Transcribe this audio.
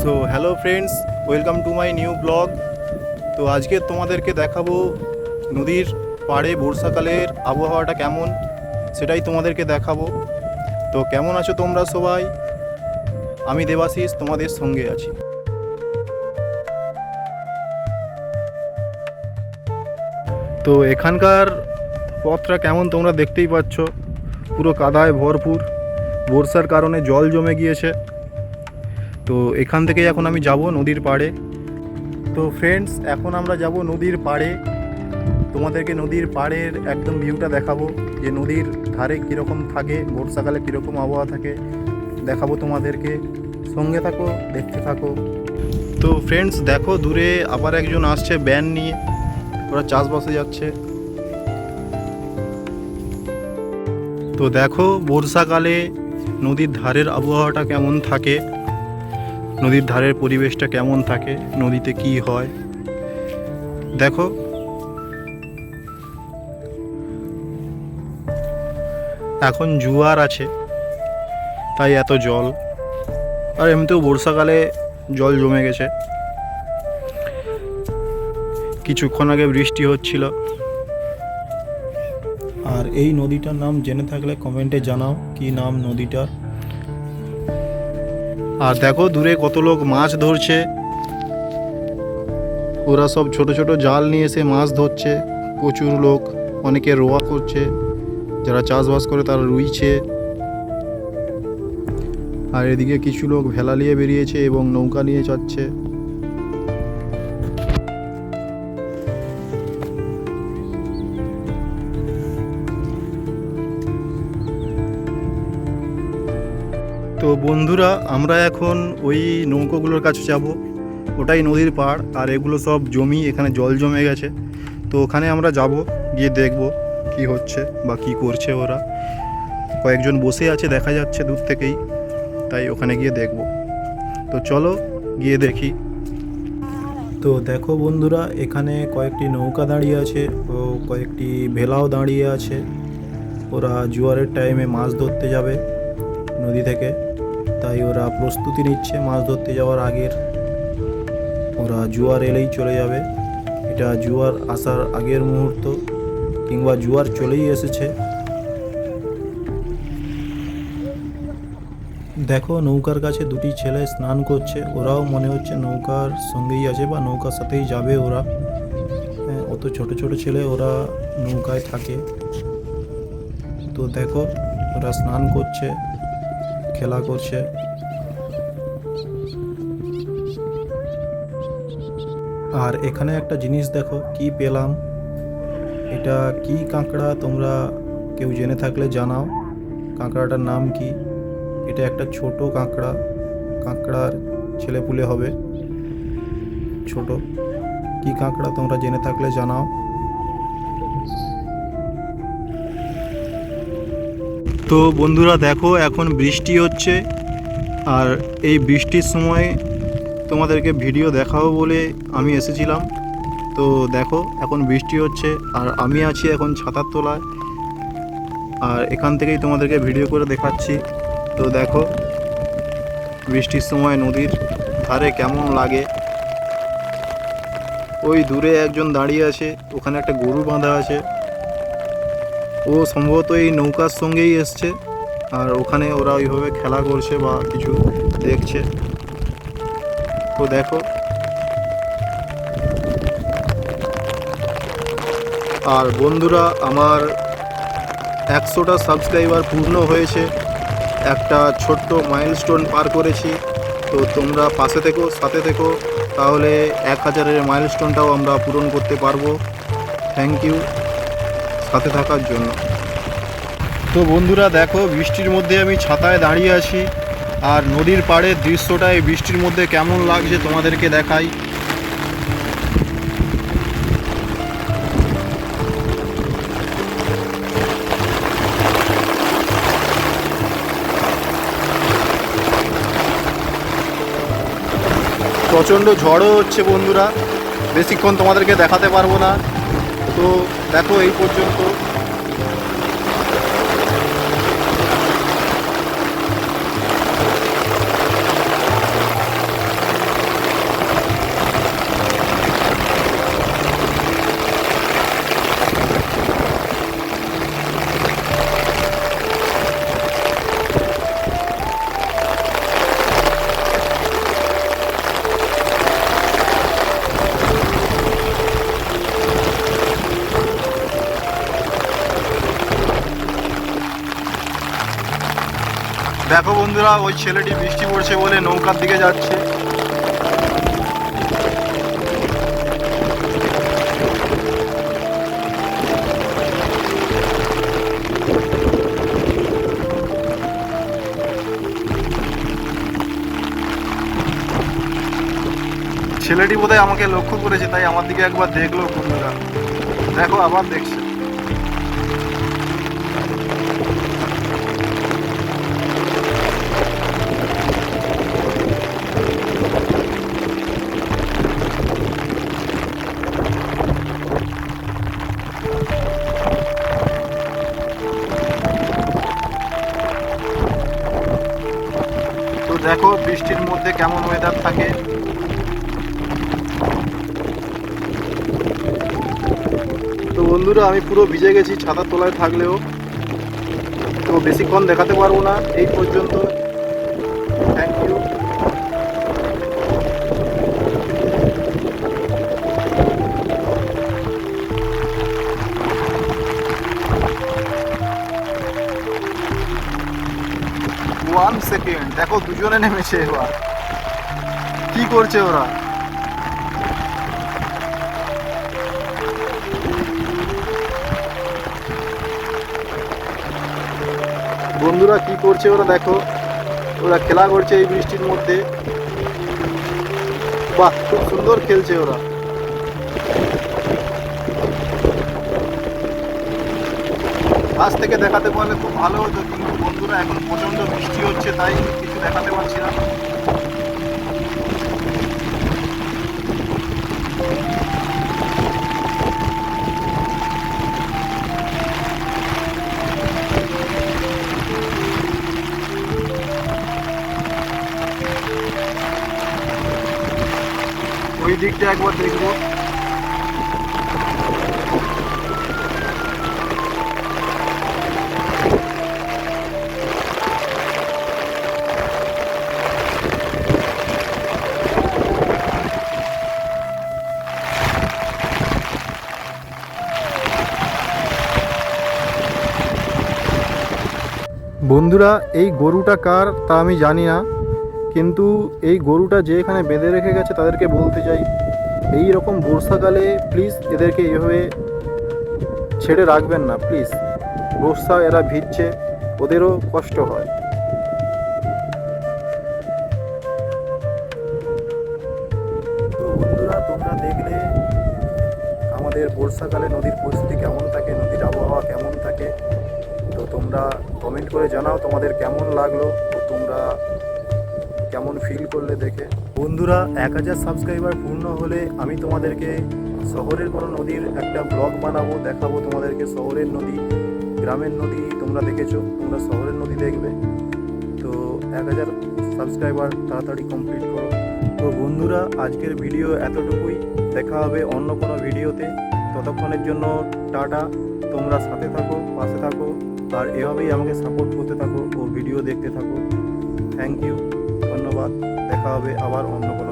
So hello friends, welcome to my new blog. তো আজকে তোমাদেরকে দেখাবো নদীর পাড়ে বর্ষাকালের আবহাওয়াটা কেমন, সেটাই তোমাদেরকে দেখাবো। তো কেমন আছো তোমরা সবাই? আমি দেবাশিস তোমাদের সঙ্গে আছি। তো এখানকার পথটা কেমন তোমরা দেখতেই পাচ্ছ, পুরো কাদায় ভরপুর। বর্ষার কারণে জল জমে গিয়েছে। তো এখান থেকে এখন আমি যাব নদীর পাড়ে। তো ফ্রেন্ডস, এখন আমরা যাব নদীর পাড়ে। তোমাদেরকে নদীর পাড়ের একদম ভিউটা দেখাবো, যে নদীর ধারে কীরকম থাকে, বর্ষাকালে কীরকম আবহাওয়া থাকে দেখাবো তোমাদেরকে। সঙ্গে থাকো, দেখতে থাকো। তো ফ্রেন্ডস দেখো, দূরে আবার একজন আসছে ব্যান নিয়ে, ওরা চাষবাসে যাচ্ছে। তো দেখো বর্ষাকালে নদীর ধারের আবহাওয়াটা কেমন থাকে, নদীর ধারের পরিবেশটা কেমন থাকে, নদীতে কি হয় দেখো। এখন জোয়ার আছে তাই এত জল, আর এমনিতেও বর্ষাকালে জল জমে গেছে। কিছুক্ষণ আগে বৃষ্টি হচ্ছিল। আর এই নদীটার নাম জেনে থাকলে কমেন্টে জানাও কি নাম নদীটার। আর দেখো দূরে কত লোক মাছ ধরছে, ওরা সব ছোট ছোট জাল নিয়ে এসে মাছ ধরছে। প্রচুর লোক, অনেকে রোয়া করছে, যারা চাষবাস করে তারা রুইছে। আর এদিকে কিছু লোক ভেলা নিয়ে বেরিয়েছে এবং নৌকা নিয়ে যাচ্ছে। তো বন্ধুরা, আমরা এখন ওই নৌকোগুলোর কাছে যাব। ওটাই নদীর পাড়, আর এগুলো সব জমি, এখানে জল জমে গেছে। তো ওখানে আমরা যাব, গিয়ে দেখব কি হচ্ছে বা কি করছে ওরা। কয়েকজন বসে আছে দেখা যাচ্ছে দূর থেকেই, তাই ওখানে গিয়ে দেখব। তো চলো গিয়ে দেখি। তো দেখো বন্ধুরা, এখানে কয়েকটি নৌকা দাঁড়িয়ে আছে ও কয়েকটি ভেলাও দাঁড়িয়ে আছে। ওরা জোয়ারের টাইমে মাছ ধরতে যাবে নদী থেকে, তাই ওরা প্রস্তুতি নিচ্ছে মাছ ধরতে যাওয়ার আগের। ওরা জোয়ার এলেই চলে যাবে, এটা জোয়ার আসার আগের মুহূর্ত, কিংবা জোয়ার চলেই এসেছে। দেখো নৌকার কাছে দুটি ছেলে স্নান করছে, ওরাও মনে হচ্ছে নৌকার সঙ্গেই আছে বা নৌকার সাথেই যাবে ওরা। অত ছোট ছোট ছেলে, ওরা নৌকায় থাকে। তো দেখো ওরা স্নান করছে, খেলা করছে। আর এখানে একটা জিনিস দেখো কি পেলাম, এটা কি কাঁকড়া, তোমরা কেউ জেনে থাকলে জানাও কাঁকড়াটার নাম কি। এটা একটা ছোট কাঁকড়া, কাঁকড়ার ছেলেপুলে হবে ছোট। কি কাঁকড়া তোমরা জেনে থাকলে জানাও। তো বন্ধুরা দেখো, এখন বৃষ্টি হচ্ছে, আর এই বৃষ্টির সময় তোমাদেরকে ভিডিও দেখাবো বলে আমি এসেছিলাম। তো দেখো এখন বৃষ্টি হচ্ছে, আর আমি আছি এখন ছাতার তলায়, আর এখান থেকেই তোমাদেরকে ভিডিও করে দেখাচ্ছি। তো দেখো বৃষ্টির সময় নদীর ধারে কেমন লাগে। ওই দূরে একজন দাঁড়িয়ে আছে, ওখানে একটা গরু বাঁধা আছে। ও সম্ভবত এই নৌকার সঙ্গেই এসছে, আর ওখানে ওরা ওইভাবে খেলা করছে বা কিছু দেখছে। তো দেখো, আর বন্ধুরা আমার 100টা সাবস্ক্রাইবার পূর্ণ হয়েছে, একটা ছোট্ট মাইলস্টোন পার করেছি। তো তোমরা পাশে থেকো, সাথে থেকো, তাহলে 1000-এর মাইলস্টোনটাও আমরা পূরণ করতে পারবো। থ্যাংক ইউ সাথে থাকার জন্য। তো বন্ধুরা দেখো, বৃষ্টির মধ্যে আমি ছাতায় দাঁড়িয়ে আছি, আর নদীর পাড়ের দৃশ্যটা এই বৃষ্টির মধ্যে কেমন লাগছে তোমাদেরকে দেখাই। প্রচণ্ড ঝড়ও হচ্ছে বন্ধুরা, বেশিক্ষণ তোমাদেরকে দেখাতে পারবো না। তো দেখো এই পর্যন্ত। দেখো বন্ধুরা, ওই ছেলেটি বৃষ্টি পড়ছে বলে নৌকার দিকে যাচ্ছে। ছেলেটি বোধহয় আমাকে লক্ষ্য করেছে, তাই আমার দিকে একবার দেখলো। বন্ধুরা দেখো, আবার দেখছে। তো দেখো বৃষ্টির মধ্যে কেমন ওয়েদার থাকে। তো বন্ধুরা, আমি পুরো ভিজে গেছি ছাতার তলায় থাকলেও। তো বেশিক্ষণ দেখাতে পারবো না, এই পর্যন্ত। Thank you. ওয়ান সেকেন্ড, দেখো দুজনে নেমেছে। এবার কি করছে ওরা? বন্ধুরা কি করছে ওরা, দেখো ওরা খেলা করছে এই বৃষ্টির মধ্যে। বাহ, খুব সুন্দর খেলছে ওরা। কাছ থেকে দেখাতে পারলে খুব ভালো হতো, কিন্তু বন্ধুরা এখন প্রচন্ড বৃষ্টি হচ্ছে, তাই কিছু দেখাতে পারছি না। ওই দিকটা একবার দেখবো। বন্ধুরা, এই গরুটা কার তা আমি জানি না, কিন্তু এই গরুটা যে এখানে বেঁধে রেখে গেছে তাদেরকে বলতে চাই, এই রকম বর্ষাকালে প্লিজ এদেরকে এভাবে ছেড়ে রাখবেন না প্লিজ। বর্ষা, এরা ভিজছে, ওদেরও কষ্ট হয়। তো বন্ধুরা, তোমরা দেখলে আমাদের বর্ষাকালে নদীর পরিস্থিতি কেমন থাকে, নদীর আবহাওয়া কেমন থাকে। তো তোমরা কমেন্ট করে জানাও তোমাদের কেমন লাগলো, তো তোমরা কেমন ফিল করলে দেখে। বন্ধুরা, 1000 সাবস্ক্রাইবার পূর্ণ হলে আমি তোমাদেরকে শহরের কোনো নদীর একটা ব্লগ বানাবো, দেখাবো তোমাদেরকে শহরের নদী, গ্রামের নদী তোমরা দেখেছো, তোমরা শহরের নদী দেখবে। তো 1000 সাবস্ক্রাইবার তাড়াতাড়ি কমপ্লিট করো। তো বন্ধুরা, আজকের ভিডিও এতটুকুই। দেখা হবে অন্য কোনো ভিডিওতে। ততক্ষণের জন্য টাটা। তোমরা সাথে থাকো, পাশে থাকো, আর এভাবেই আমাকে সাপোর্ট করতে থাকো ও ভিডিও দেখতে থাকো। থ্যাংক ইউ, ধন্যবাদ। দেখা হবে আবার অন্য কোনো